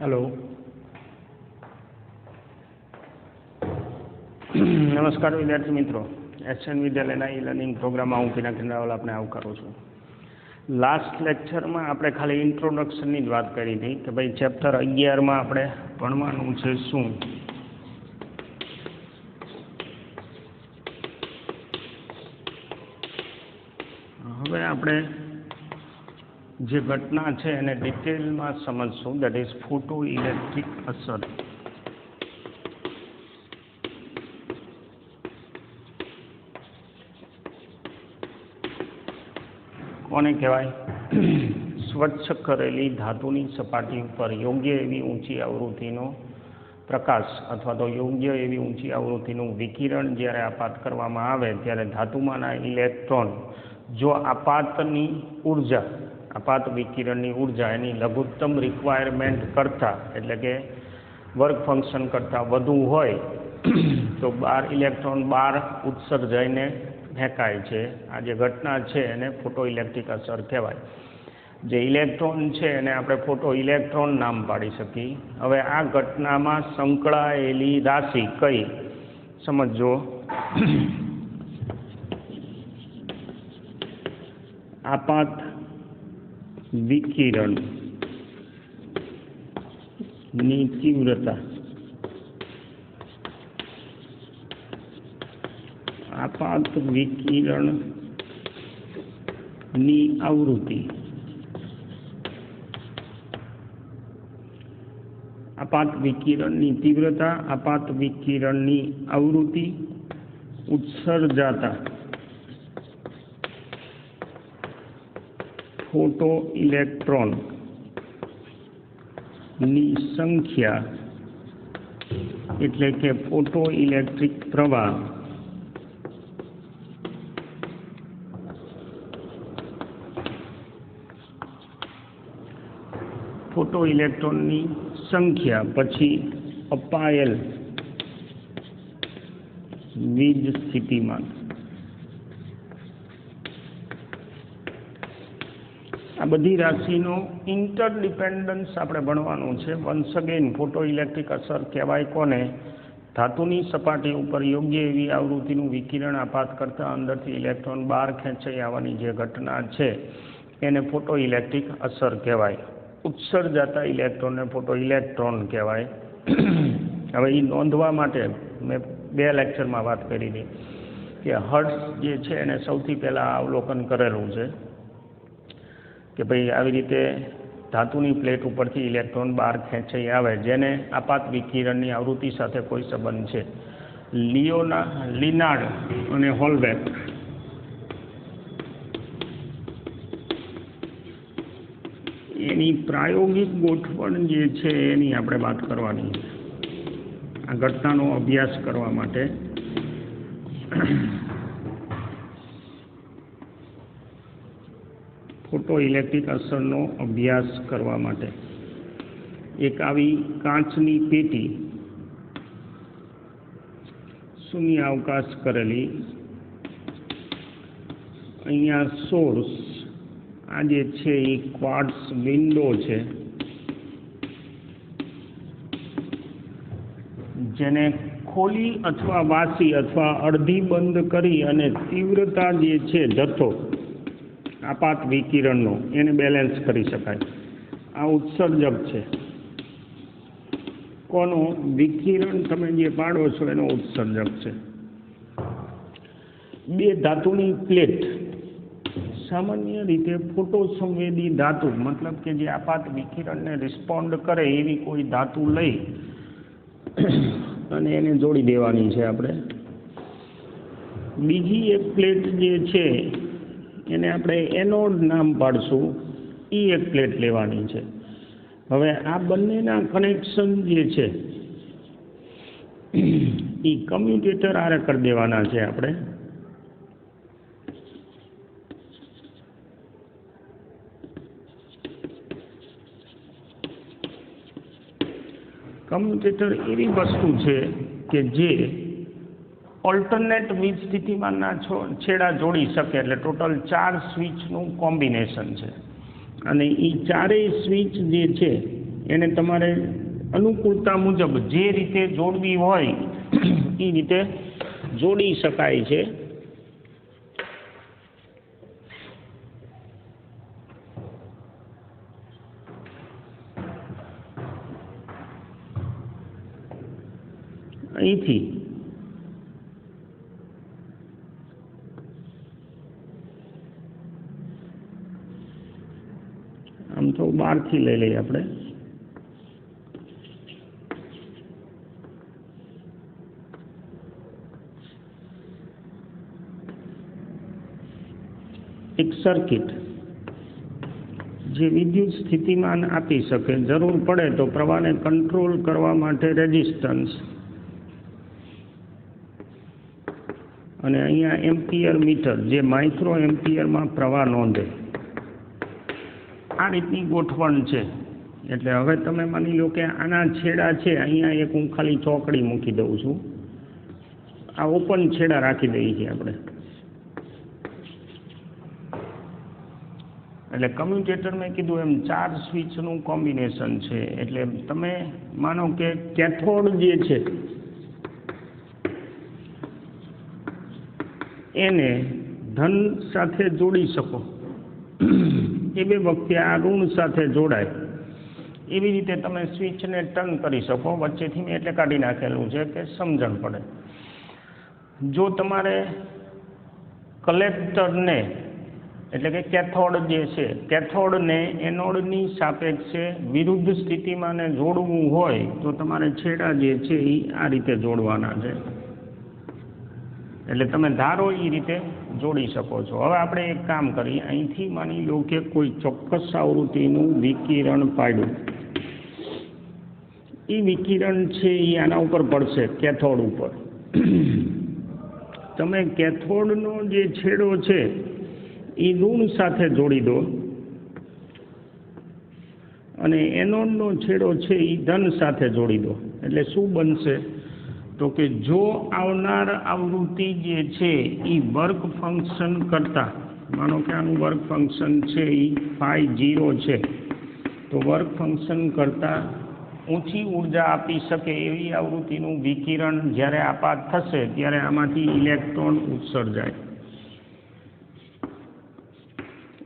Hello नमस्कार विद्यार्थी मित्रों एसएन विद्यालयના ઈ લર્નિંગ પ્રોગ્રામમાં હું પિનાકી રાવલ આપને આવકારું છું। લાસ્ટ લેક્ચરમાં આપણે ખાલી ઇન્ટ્રોડક્શનની જ વાત કરી હતી કે ભાઈ ચેપ્ટર 11માં આપણે ભણવાનું છે શું। હવે આપણે જે ઘટના છે એને ડિટેલમાં સમજશું, દેટ ઇઝ ફોટો ઇલેક્ટ્રિક અસર। કોને કહેવાય? સ્વચ્છ કરેલી ધાતુની સપાટી ઉપર યોગ્ય એવી ઊંચી આવૃત્તિનો પ્રકાશ અથવા તો યોગ્ય એવી ઊંચી આવૃત્તિનું વિકિરણ જ્યારે આપાત કરવામાં આવે ત્યારે ધાતુમાંના ઇલેક્ટ્રોન જો આપાતની ઉર્જા, આપાત વિકિરણની ઉર્જા એની લઘુત્તમ રિક્વાયરમેન્ટ કરતાં એટલે કે વર્ક ફંક્શન કરતાં વધુ હોય તો ઇલેક્ટ્રોન બહાર ઉત્સર્જાઈને ફેંકાય છે। આ જે ઘટના છે એને ફોટો ઇલેક્ટ્રિક અસર કહેવાય। જે ઇલેક્ટ્રોન છે એને આપણે ફોટો ઇલેક્ટ્રોન નામ પાડી શકીએ। હવે આ ઘટનામાં સંકળાયેલી રાશિ કઈ સમજો। આપાત વિકિરણની તીવ્રતા, આપાત વિકિરણની આવૃત્તિ, આપાત વિકિરણની તીવ્રતા, આપાત વિકિરણની આવૃત્તિ, ઉત્સર્જાતા ફોટો ઇલેક્ટ્રોનની સંખ્યા એટલે કે ફોટો ઇલેક્ટ્રિક પ્રવાહ ફોટો ઇલેક્ટ્રોનની સંખ્યા પછી અપાયેલ વીજ સ્થિતિમાન। આ બધી રાશિનો ઇન્ટરડિપેન્ડન્સ આપણે ભણવાનું છે। વન્સ અગેન ફોટો ઇલેક્ટ્રિક અસર કહેવાય કોને? ધાતુની સપાટી ઉપર યોગ્ય એવી આવૃત્તિનું વિકિરણ આપાત કરતાં અંદરથી ઇલેક્ટ્રોન બહાર ખેંચાઈ આવવાની જે ઘટના છે એને ફોટો ઇલેક્ટ્રિક અસર કહેવાય। ઉત્સર્જાતા ઇલેક્ટ્રોનને ફોટો ઇલેક્ટ્રોન કહેવાય। હવે એ નોંધવા માટે મેં 2 લેક્ચરમાં વાત કરી હતી કે હર્ટ્ઝ જે છે એને સૌથી પહેલાં અવલોકન કરેલું છે કે ભાઈ આવી રીતે ધાતુની પ્લેટ ઉપરથી ઇલેક્ટ્રોન બહાર ખેંચાઈ આવે જેને આપાત વિકિરણની આવૃત્તિ સાથે કોઈ સંબંધ છે। લિનાર્ડ અને હોલબેક એની પ્રાયોગિક ગોઠવણ જે છે એની આપણે વાત કરવાની છે આ ઘટનાનો અભ્યાસ કરવા માટે। ફોટો ઇલેક્ટ્રિક અસરનો અભ્યાસ કરવા માટે એક આવી કાચની પેટી શૂન્ય અવકાશ કરેલી, અહીંયા સોર્સ આ જે છે એ ક્વાર્ટઝ વિન્ડો છે જેને ખોલી અથવા વાસી અથવા અડધી બંધ કરી અને તીવ્રતા જે છે જથ્થો આપાત વિકિરણનો એને બેલેન્સ કરી શકાય। આ ઉત્સર્જક છે કોનો? વિકિરણ તમે જે પાડો છો એનો ઉત્સર્જક છે। 2 ધાતુની પ્લેટ સામાન્ય રીતે ફોટો સંવેદી ધાતુ મતલબ કે જે આપાત વિકિરણને રિસ્પોન્ડ કરે એવી કોઈ ધાતુ લઈ અને એને જોડી દેવાની છે આપણે। બીજી એક પ્લેટ જે છે એને આપણે એનોડ નામ પાડશું, એ એક પ્લેટ લેવાની છે। હવે આ બંનેના કનેક્શન જે છે એ કમ્યુટેટર આરે કરી દેવાના છે આપણે। કમ્યુટેટર એવી વસ્તુ છે કે જે ઓલ્ટરનેટ વીજ સ્થિતિમાનના છેડા જોડી શકે, એટલે ટોટલ 4 સ્વિચનું કોમ્બિનેશન છે અને એ ચારેય સ્વિચ જે છે એને તમારે અનુકૂળતા મુજબ જે રીતે જોડવી હોય એ રીતે જોડી શકાય છે. અહીંથી આમ તો બહારથી લઈ લઈએ આપણે. એક સર્કિટ જે વિદ્યુત સ્થિતિમાન આપી શકે, જરૂર પડે તો પ્રવાહને કંટ્રોલ કરવા માટે રેઝિસ્ટન્સ, અને અહીંયા એમ્પિયર મીટર જે માઇક્રો એમ્પિયરમાં પ્રવાહ નોંધે. આ રીતની ગોઠવણ છે. એટલે હવે તમે માની લો કે આના છેડા છે, અહીંયા એક હું ખાલી ચોકડી મૂકી દઉં છું, આ ઓપન છેડા રાખી દઈએ છીએ આપણે. એટલે કમ્યુટેટર મેં કીધું એમ 4 સ્વિચનું કોમ્બિનેશન છે. એટલે તમે માનો કે કેથોડ જે છે એને ધન સાથે જોડી શકો, એ બે વખતે આ ઋણ સાથે જોડાય, એવી રીતે તમે સ્વિચને ટર્ન કરી શકો. વચ્ચેથી મેં એટલે કાઢી નાખેલું છે કે સમજણ પડે. જો તમારે કલેક્ટરને એટલે કે કેથોડ જે છે, કેથોડને એનોડની સાપેક્ષે વિરુદ્ધ સ્થિતિમાં જોડવું હોય તો તમારે છેડા જે છે એ આ રીતે જોડવાના છે. એટલે તમે ધારો એ રીતે જોડી શકો છો. હવે આપણે એક કામ કરીએ, અહીંથી માની લો કે કોઈ ચોક્કસ આવૃત્તિનું વિકિરણ પાડ્યું. એ વિકિરણ છે એ આના ઉપર પડશે, કેથોડ ઉપર. તમે કેથોડનો જે છેડો છે એ ઋણ સાથે જોડી દો અને એનોડનો છેડો છે એ ધન સાથે જોડી દો. એટલે શું બનશે તો કે જો આવનાર આવૃત્તિ જે છે એ વર્ક ફંક્શન કરતાં, માનો કે આનું વર્ક ફંક્શન છે એ φ0 છે, તો વર્ક ફંક્શન કરતાં ઊંચી ઉર્જા આપી શકે એવી આવૃત્તિનું વિકિરણ જ્યારે આપાત થશે ત્યારે આમાંથી ઇલેક્ટ્રોન ઉત્સર્જાય.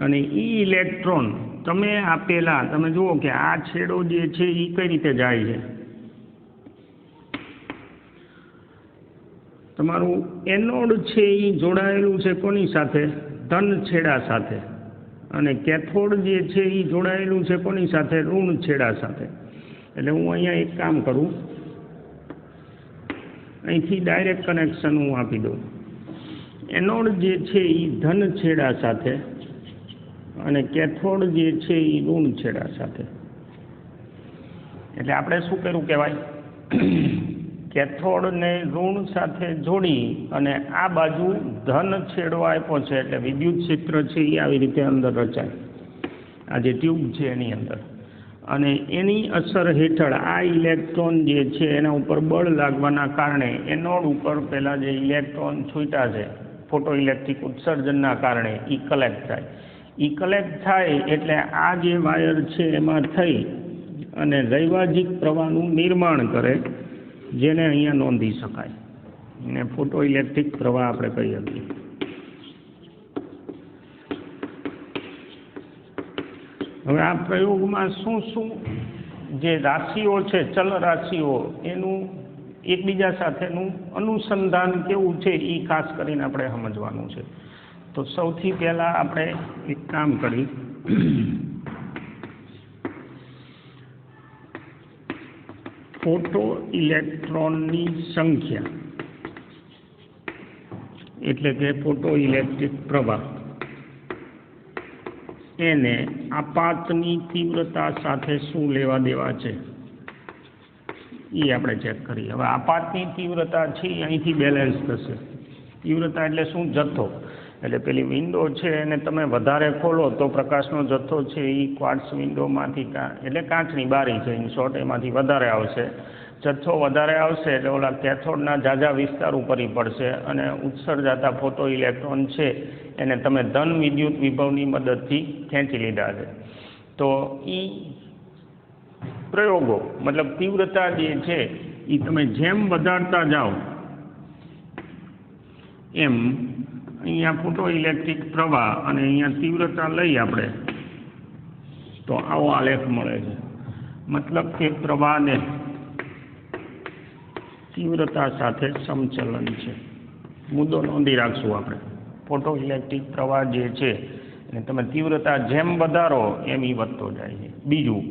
અને એ ઇલેક્ટ્રોન તમે આપેલા, તમે જુઓ કે આ છેડો જે છે એ કઈ રીતે જાય છે. તમારું એનોડ છે એ જોડાયેલું છે કોની સાથે? ધન છેડા સાથે. અને કેથોડ જે છે એ જોડાયેલું છે કોની સાથે? ઋણ છેડા સાથે. એટલે હું અહીંયા એક કામ કરું, અહીંથી ડાયરેક્ટ કનેક્શન હું આપી દઉં. એનોડ જે છે એ ધન છેડા સાથે અને કેથોડ જે છે એ ઋણ છેડા સાથે. એટલે આપણે શું કર્યું કહેવાય, કેથોડને ઋણ સાથે જોડી અને આ બાજુ ધન છેડો આપ્યો છે. એટલે વિદ્યુત ક્ષેત્ર છે એ આવી રીતે અંદર રચાય, આ જે ટ્યુબ છે એની અંદર. અને એની અસર હેઠળ આ ઇલેક્ટ્રોન જે છે એના ઉપર બળ લાગવાના કારણે એનોડ ઉપર પહેલાં જે ઇલેક્ટ્રોન છૂટ્યા છે ફોટો ઇલેક્ટ્રિક ઉત્સર્જનના કારણે એ કલેક્ટ થાય. એ કલેક્ટ થાય એટલે આ જે વાયર છે એમાં થઈ અને દૈવાજિક પ્રવાહનું નિર્માણ કરે, જેને અહીંયા નોંધી શકાય. અને ફોટો ઇલેક્ટ્રિક પ્રવાહ આપણે કહીએ છીએ. હવે આ પ્રયોગમાં શું શું જે રાશિઓ છે, ચલ રાશિઓ, એનું એકબીજા સાથેનું અનુસંધાન કેવું છે એ ખાસ કરીને આપણે સમજવાનું છે. તો સૌથી પહેલાં આપણે એક કામ કરી, ફોટો ઇલેક્ટ્રોનની સંખ્યા એટલે કે ફોટો ઇલેક્ટ્રિક પ્રવાહ એને આપાતની તીવ્રતા સાથે શું લેવા દેવા છે એ આપણે ચેક કરીએ. હવે આપાતની તીવ્રતા છે અહીંથી બેલેન્સ થશે. તીવ્રતા એટલે શું? જથ્થો. એટલે પેલી વિન્ડો છે એને તમે વધારે ખોલો તો પ્રકાશનો જથ્થો છે એ ક્વાર્ટઝ વિન્ડોમાંથી, એટલે કાચની બારી છે ઇન શોર્ટ, એમાંથી વધારે આવશે. જથ્થો વધારે આવશે એટલે ઓલા કેથોડના ઝાઝા વિસ્તાર ઉપર પડશે અને ઉત્સર્જાતા ફોટો ઇલેક્ટ્રોન છે એને તમે ધન વિદ્યુત વિભવની મદદથી ખેંચી લીધા છે. તો એ પ્રયોગો મતલબ તીવ્રતા જે છે એ તમે જેમ વધારતા જાઓ એમ અહીંયા ફોટો ઇલેક્ટ્રિક પ્રવાહ અને અહીંયા તીવ્રતા લઈ આપણે તો આવો આલેખ મળે છે મતલબ કે પ્રવાહને તીવ્રતા સાથે સમચલન છે મુદ્દો નોંધી રાખશું આપણે ફોટો ઇલેક્ટ્રિક પ્રવાહ જે છે અને તમે તીવ્રતા જેમ વધારો એમ એ વધતો જાય છે બીજું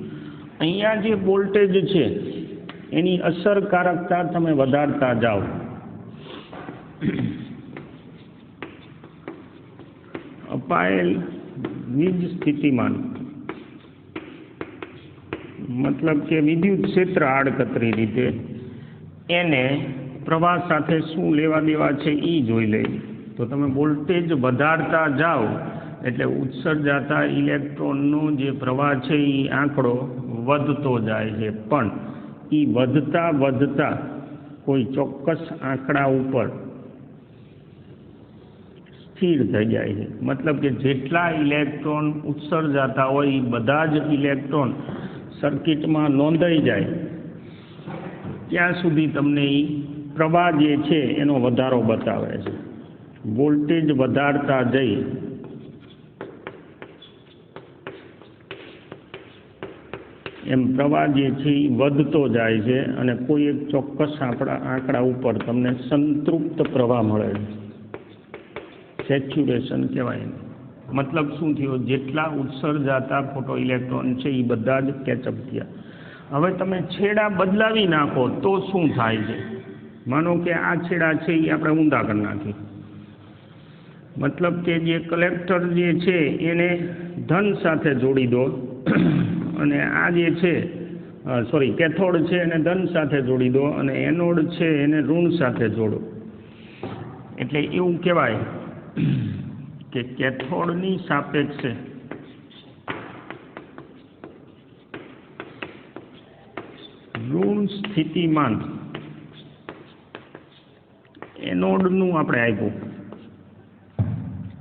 અહીંયા જે વોલ્ટેજ છે એની અસરકારકતા તમે વધારતા જાઓ અપાયેલ વીજ સ્થિતિમાન મતલબ કે વિદ્યુત ક્ષેત્ર આડકતરી રીતે એને પ્રવાહ સાથે શું લેવા દેવા છે એ જોઈ લે તો તમે વોલ્ટેજ વધારતા જાઓ એટલે ઉત્સર્જાતા ઇલેક્ટ્રોનનો જે પ્રવાહ છે એ આંકડો વધતો જાય છે પણ એ વધતા વધતા કોઈ ચોક્કસ આંકડા ઉપર સ્થિર થઈ જાય છે મતલબ કે જેટલા ઇલેક્ટ્રોન ઉત્સર્જાતા હોય એ બધા જ ઇલેક્ટ્રોન સર્કિટમાં નોંધાઈ જાય ત્યાં સુધી તમને એ પ્રવાહ જે છે એનો વધારો બતાવે છે વોલ્ટેજ વધારતા જઈ એમ પ્રવાહ જે છે એ વધતો જાય છે અને કોઈ એક ચોક્કસ આંકડા ઉપર તમને સંતૃપ્ત પ્રવાહ મળે છે સેચ્યુરેશન કહેવાય મતલબ શું થયો જેટલા ઉત્સર્જાતા ફોટો ઇલેક્ટ્રોન છે એ બધા જ કેચઅપ થયા હવે તમે છેડા બદલાવી નાખો તો શું થાય છે માનો કે આ છેડા છે એ આપણે ઊંધા કરી નાખીએ મતલબ કે જે કલેક્ટર જે છે એને ધન સાથે જોડી દો અને આ જે છે કેથોડ છે એને ધન સાથે જોડી દો અને એનોડ છે એને ઋણ સાથે જોડો એટલે એવું કહેવાય કે કેથોડની સાપેક્ષે ઋણ સ્થિતિમાન એનોડનું આપણે આપ્યું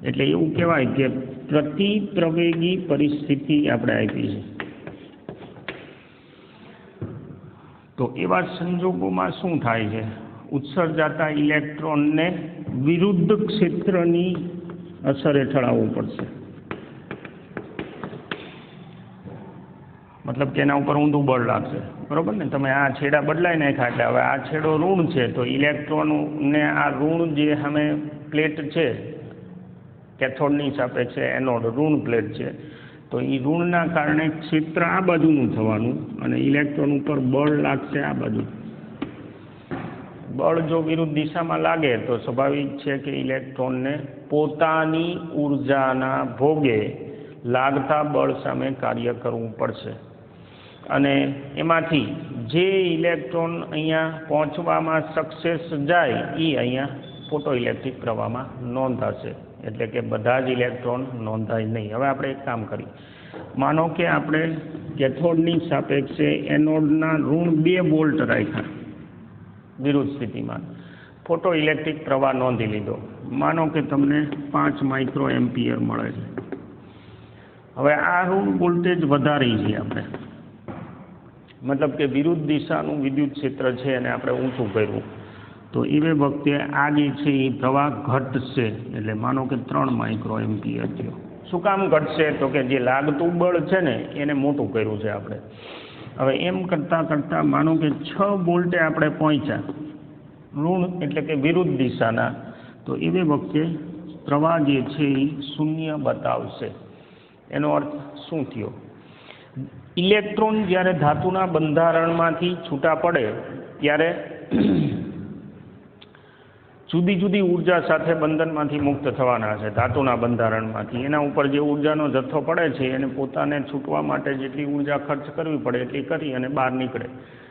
એટલે એવું કહેવાય કે પ્રતિપ્રવેગી પરિસ્થિતિ આપણે આપી છે તો એવા સંજોગોમાં શું થાય છે ઉત્સર્જાતા ઇલેક્ટ્રોનને વિરુદ્ધ ક્ષેત્રની અસર હેઠળ આવવું પડશે મતલબ કે એના ઉપર ઊંધું બળ લાગશે બરોબર ને તમે આ છેડા બદલાઈ નાખ્યા એટલે હવે આ છેડો ઋણ છે તો ઇલેક્ટ્રોનને આ ઋણ જે સામે પ્લેટ છે કેથોડની સાપેક્ષે એનોડ ઋણ પ્લેટ છે તો એ ઋણના કારણે ક્ષેત્ર આ બાજુનું થવાનું અને ઇલેક્ટ્રોન ઉપર બળ લાગશે આ બાજુ બળ જો વિરુદ્ધ દિશામાં લાગે તો સ્વાભાવિક છે કે ઇલેક્ટ્રોનને પોતાની ઉર્જાના ભોગે લાગતા બળ સામે કાર્ય કરવું પડશે અને એમાંથી જે ઇલેક્ટ્રોન અહીંયા પહોંચવામાં સક્સેસ જાય એ અહીંયા ફોટો ઇલેક્ટ્રિક પ્રવાહમાં નોંધાશે એટલે કે બધા જ ઇલેક્ટ્રોન નોંધાય નહીં હવે આપણે એક કામ કરીએ માનો કે આપણે કેથોડની સાપેક્ષે એનોડના ઋણ 2 વોલ્ટ રાખ્યા વિરુદ્ધ સ્થિતિમાં ફોટો ઇલેક્ટ્રિક પ્રવાહ નોંધી લીધો માનો કે તમને 5 માઇક્રો એમ્પિયર મળે છે હવે આ ઋણ વોલ્ટેજ વધારી છે આપણે મતલબ કે વિરુદ્ધ દિશાનું વિદ્યુત ક્ષેત્ર છે અને આપણે ઊંચું કર્યું તો એ વખતે આ જે છે એ પ્રવાહ ઘટશે એટલે માનો કે 3 માઇક્રો એમ્પિયર થયો શું કામ ઘટશે તો કે જે લાગતું બળ છે ને એને મોટું કર્યું છે આપણે હવે એમ કરતાં કરતાં માનો કે 6 વોલ્ટે આપણે પહોંચ્યા ઋણ એટલે કે વિરુદ્ધ દિશાના તો એ વખતે પ્રવાહ જે છે એ શૂન્ય બતાવશે એનો અર્થ શું થયો ઇલેક્ટ્રોન જ્યારે ધાતુના બંધારણમાંથી છૂટા પડે ત્યારે જુદી જુદી ઉર્જા સાથે બંધનમાંથી મુક્ત થવાના છે ધાતુના બંધારણમાંથી એના ઉપર જે ઉર્જાનો જથ્થો પડે છે એને પોતાને છૂટવા માટે જેટલી ઉર્જા ખર્ચ કરવી પડે એટલી કરી અને બહાર નીકળે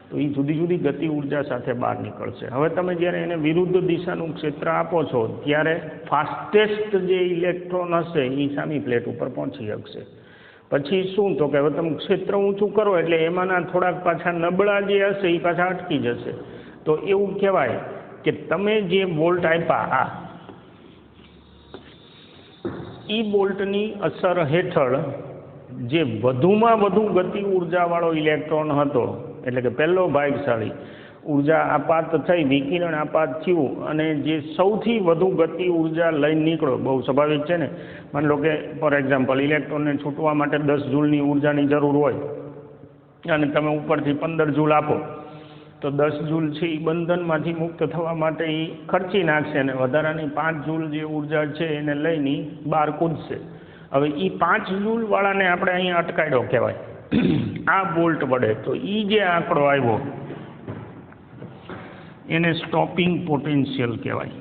તો એ જુદી જુદી ગતિ ઉર્જા સાથે બહાર નીકળશે હવે તમે જ્યારે એને વિરુદ્ધ દિશાનું ક્ષેત્ર આપો છો ત્યારે ફાસ્ટેસ્ટ જે ઇલેક્ટ્રોન હશે એ સામી પ્લેટ ઉપર પહોંચી શકશે પછી શું તો કે હવે તમે ક્ષેત્ર ઊંચું કરો એટલે એમાંના થોડાક પાછા નબળા જે હશે એ પાછા અટકી જશે તો એવું કહેવાય કે તમે જે બોલ્ટ આપ્યા એ બોલ્ટની અસર હેઠળ જે વધુમાં વધુ ગતિ ઉર્જાવાળો ઇલેક્ટ્રોન હતો, એટલે કે પહેલો ભાગશાળી ઉર્જા આપાત થઈ, વિકિરણ આપાત થયું અને જે સૌથી વધુ ગતિ ઉર્જા લઈને નીકળો, બહુ સ્વાભાવિક છે ને. માની લો કે ફોર એક્ઝામ્પલ ઇલેક્ટ્રોનને છૂટવા માટે 10 જૂલની ઉર્જાની જરૂર હોય અને તમે ઉપરથી 15 જૂલ આપો, તો 10 જૂલ છે એ બંધનમાંથી મુક્ત થવા માટે એ ખર્ચી નાખશે અને વધારાની 5 જૂલ જે ઉર્જા છે એને લઈને બહાર કૂદશે. હવે એ 5 જૂલવાળાને આપણે અહીંયા અટકાડ્યો કહેવાય આ બોલ્ટ વડે. તો એ જે આંકડો આવ્યો એને સ્ટોપિંગ પોટેન્શિયલ કહેવાય.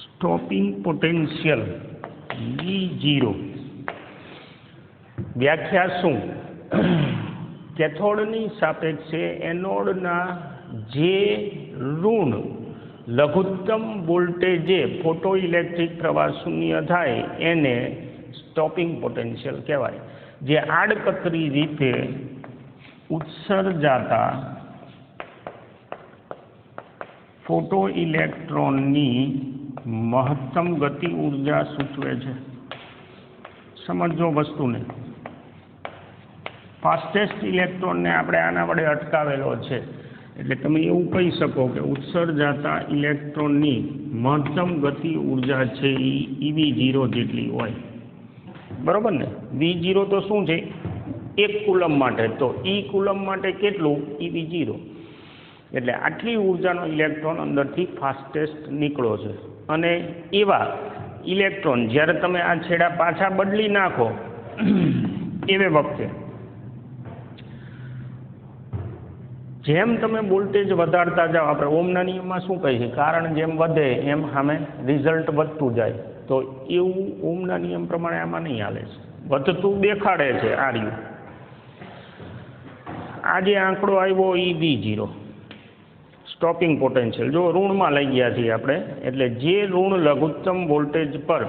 Stopping potential V0. વ્યાખ્યા શું? કેથોડની સાપેક્ષે એનોડના જે ઋણ લઘુત્તમ વોલ્ટેજે ફોટો ઇલેક્ટ્રિક પ્રવાહ શૂન્ય થાય એને સ્ટોપિંગ પોટેન્શિયલ કહેવાય. જે આડકતરી રીતે ઉત્સર્જાતા ફોટો ઇલેક્ટ્રોનની મહત્તમ ગતિ ઉર્જા સૂચવે છે. સમજો વસ્તુને. ફાસ્ટેસ્ટ ઇલેક્ટ્રોનને આપણે આના વડે અટકાવેલો છે, એટલે તમે એવું કહી શકો કે ઉત્સર્જાતા ઇલેક્ટ્રોનની મહત્તમ ગતિ ઉર્જા છે એ V0 જેટલી હોય. બરોબર ને? V0 તો શું છે? 1 કુલમ માટે. તો E કુલમ માટે કેટલું? V0. એટલે આટલી ઉર્જાનો ઇલેક્ટ્રોન અંદરથી ફાસ્ટેસ્ટ નીકળો છે. અને એવા ઇલેક્ટ્રોન જ્યારે તમે આ છેડા પાછા બદલી નાખો એવે વખતે જેમ તમે વોલ્ટેજ વધારતા જાઓ, આપણે ઓમના નિયમમાં શું કહીએ, કારણ જેમ વધે એમ સામે રિઝલ્ટ વધતું જાય. તો એવું ઓમના નિયમ પ્રમાણે આમાં નહીં હાલે છે, વધતું દેખાડે છે. આ રહ્યું આ જે આંકડો આવ્યો એ V0 સ્ટોપિંગ પોટેન્શિયલ. જો ઋણમાં લઈ ગયા છીએ આપણે, એટલે જે ઋણ લઘુત્તમ વોલ્ટેજ પર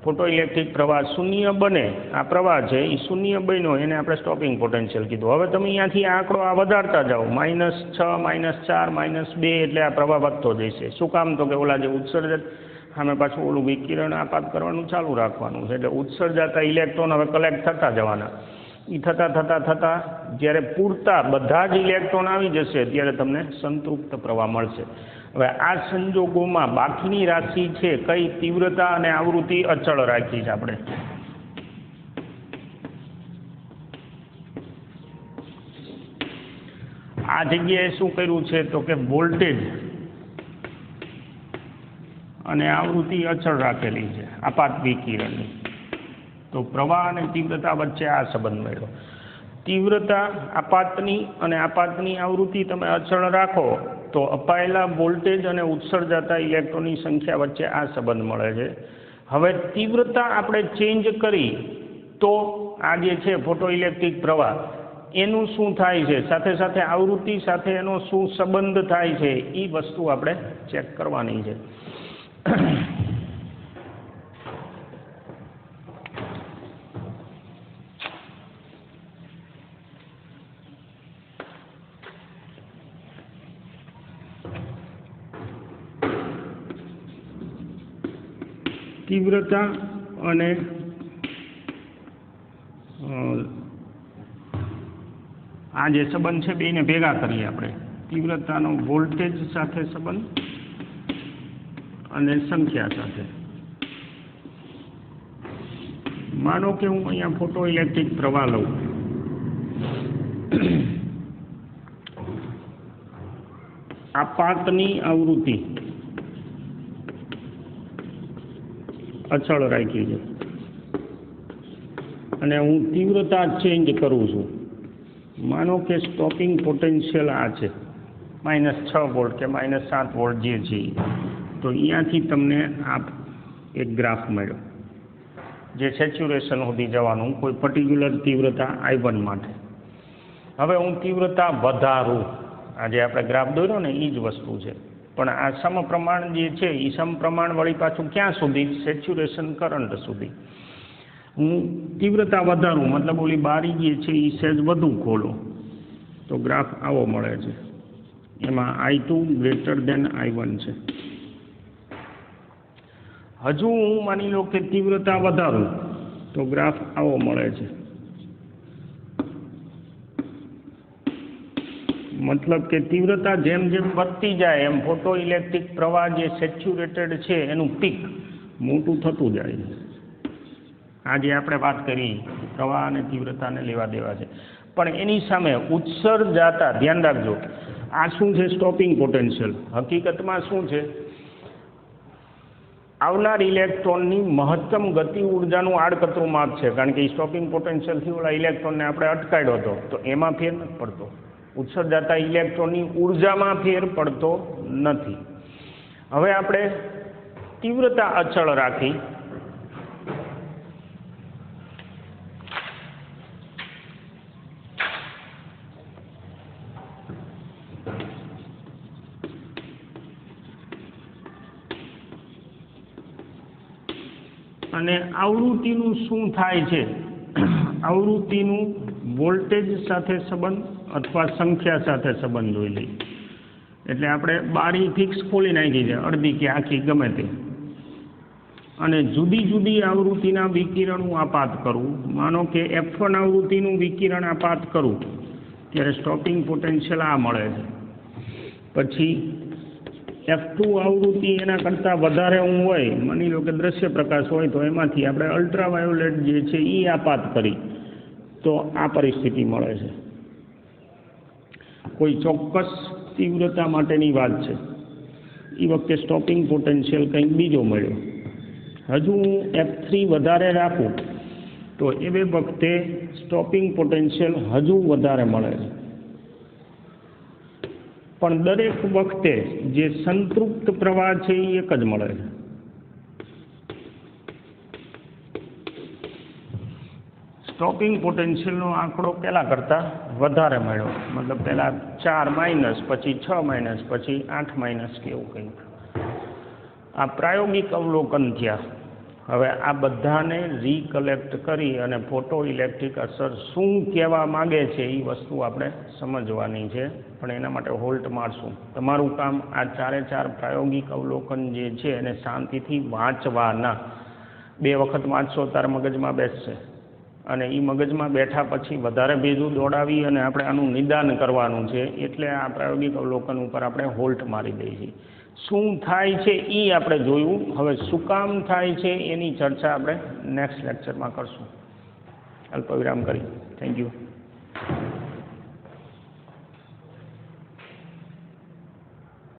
ફોટો ઇલેક્ટ્રિક પ્રવાહ શૂન્ય બને, આ પ્રવાહ છે એ શૂન્ય બન્યો, એને આપણે સ્ટોપિંગ પોટેન્શિયલ કીધું. હવે તમે અહીંયાથી આંકડો આ વધારતા જાઓ, -6, -4, -2, એટલે આ પ્રવાહ વધતો જશે. શું કામ? તો કે ઓલા જે ઉત્સર્જક સામે પાછું ઓલું વિકિરણ આપાત કરવાનું ચાલુ રાખવાનું છે, એટલે ઉત્સર્જાતા ઇલેક્ટ્રોન હવે કલેક્ટ થતા જવાના. એ થતાં જ્યારે પૂરતા બધા જ ઇલેક્ટ્રોન આવી જશે ત્યારે તમને સંતૃપ્ત પ્રવાહ મળશે. હવે આ સંજોગોમાં બાકીની રાશિ છે કઈ? તીવ્રતા અને આવૃત્તિ અચળ રાખી છે આપણે. આ જગ્યાએ શું કર્યું છે તો કે વોલ્ટેજ અને આવૃત્તિ અચળ રાખેલી છે આપાત વિકિરણની. તો પ્રવાહ અને તીવ્રતા વચ્ચે આ સંબંધ મળ્યો. તીવ્રતા આપાતની અને આપાતની આવૃત્તિ તમે અચળ રાખો તો અપાયેલા વોલ્ટેજ અને ઉત્સર્જાતા ઇલેક્ટ્રોનની સંખ્યા વચ્ચે આ સંબંધ મળે છે. હવે તીવ્રતા આપણે ચેન્જ કરી તો આ જે છે ફોટો ઇલેક્ટ્રિક પ્રવાહ એનું શું થાય છે, સાથે સાથે આવૃત્તિ સાથે એનો શું સંબંધ થાય છે, એ વસ્તુ આપણે ચેક કરવાની છે. તીવ્રતા અને આ જે સંબંધ છે બેને ભેગા કરીએ આપણે. તીવ્રતાનો વોલ્ટેજ સાથે સંબંધ અને સંખ્યા સાથે. માનો કે હું અહીંયા ફોટો ઇલેક્ટ્રિક પ્રવાહ લઉં, આપાતની આવૃત્તિ અચળ રાખી છે અને હું તીવ્રતા ચેન્જ કરું છું. માનો કે સ્ટોપિંગ પોટેન્શિયલ આ છે -6 વોલ્ટ કે -7 વોલ્ટ જે છે. તો અહીંયાથી તમને આ એક ગ્રાફ મળ્યો જે સેચ્યુરેશન સુધી જવાનું કોઈ પર્ટિક્યુલર તીવ્રતા I1 માટે. હવે હું તીવ્રતા વધારું, આ જે આપણે ગ્રાફ દોર્યો ને એ જ વસ્તુ છે, પણ આ સમપ્રમાણ જે છે એ સમપ્રમાણ વળી પાછું ક્યાં સુધી? સેચ્યુરેશન કરંટ સુધી. હું તીવ્રતા વધારું, મતલબ ઓલી બારી જે છે એ સહેજ વધુ ખોલો તો ગ્રાફ આવો મળે છે. એમાં I2 > I1 છે. હજુ હું માની લો કે તીવ્રતા વધારું તો ગ્રાફ આવો મળે છે, મતલબ કે તીવ્રતા જેમ જેમ વધતી જાય એમ ફોટો ઇલેક્ટ્રિક પ્રવાહ જે સેચ્યુરેટેડ છે એનું પીક મોટું થતું જાય છે. આજે આપણે વાત કરી પ્રવાહ અને તીવ્રતાને લેવા દેવા છે, પણ એની સામે ઉત્સર્જાતા ધ્યાન રાખજો, આ શું છે? Stopping potential. હકીકતમાં શું છે? આવનાર ઇલેક્ટ્રોનની મહત્તમ ગતિ ઉર્જાનું આડકતરું માપ છે, કારણ કે સ્ટોપિંગ પોટેન્શિયલથી ઓલા ઇલેક્ટ્રોનને આપણે અટકાડ્યો હતો તો એમાં ફેર નથી પડતો. ઉત્સર્જાતા ઇલેક્ટ્રોનની ઉર્જામાં ફેર પડતો નથી. હવે આપણે તીવ્રતા અચળ રાખી અને આવૃત્તિનું શું થાય છે? આવૃત્તિનું વોલ્ટેજ સાથે સંબંધ અથવા સંખ્યા સાથે સંબંધ જોઈ લઈએ. એટલે આપણે બારી ફિક્સ ખોલી નાખી છે, અડધી કે આખી ગમે તે, અને જુદી જુદી આવૃત્તિના વિકિરણનું આપાત કરવું. માનો કે F1 આવૃત્તિનું વિકિરણ આપાત કરવું ત્યારે સ્ટોપિંગ પોટેન્શિયલ આ મળે છે. પછી F2 આવૃત્તિ એના કરતાં વધારે હોય, માની લો કે દ્રશ્ય પ્રકાશ હોય તો એમાંથી આપણે અલ્ટ્રાવાયોલેટ જે છે એ આપાત કરી તો આ પરિસ્થિતિ મળે છે. કોઈ ચોક્કસ તીવ્રતા માટેની વાત છે, એ વખતે સ્ટોપિંગ પોટેન્શિયલ કંઈક બીજો મળ્યો. હજુ હું F3 વધારે રાખું તો એ વખતે સ્ટોપિંગ પોટેન્શિયલ હજુ વધારે મળે છે. પણ દરેક વખતે જે સંતૃપ્ત પ્રવાહ છે એ એક જ મળે છે. સ્ટોપિંગ પોટેન્શિયલનો આંકડો પહેલાં કરતાં વધારે મળ્યો, મતલબ પહેલાં 4 માઇનસ, પછી 6 માઇનસ, પછી 8 માઇનસ કે એવું કંઈક. આ પ્રાયોગિક અવલોકન થયા. હવે આ બધાને રિકલેક્ટ કરી અને ફોટો ઇલેક્ટ્રિક અસર શું કહેવા માગે છે એ વસ્તુ આપણે સમજવાની છે, પણ એના માટે હોલ્ટ મારશું. તમારું કામ આ 4 પ્રાયોગિક અવલોકન જે છે એને શાંતિથી વાંચવાના. 2 વખત વાંચશો ત્યારે મગજમાં બેસશે, અને એ મગજમાં બેઠા પછી વધારે ભેજું દોડાવી અને આપણે આનું નિદાન કરવાનું છે. એટલે આ પ્રાયોગિક અવલોકન ઉપર આપણે હોલ્ટ મારી દઈએ છીએ. શું થાય છે એ આપણે જોયું. હવે શું કામ થાય છે એની ચર્ચા આપણે નેક્સ્ટ લેક્ચરમાં કરશું. અલ્પવિરામ કરી. Thank you.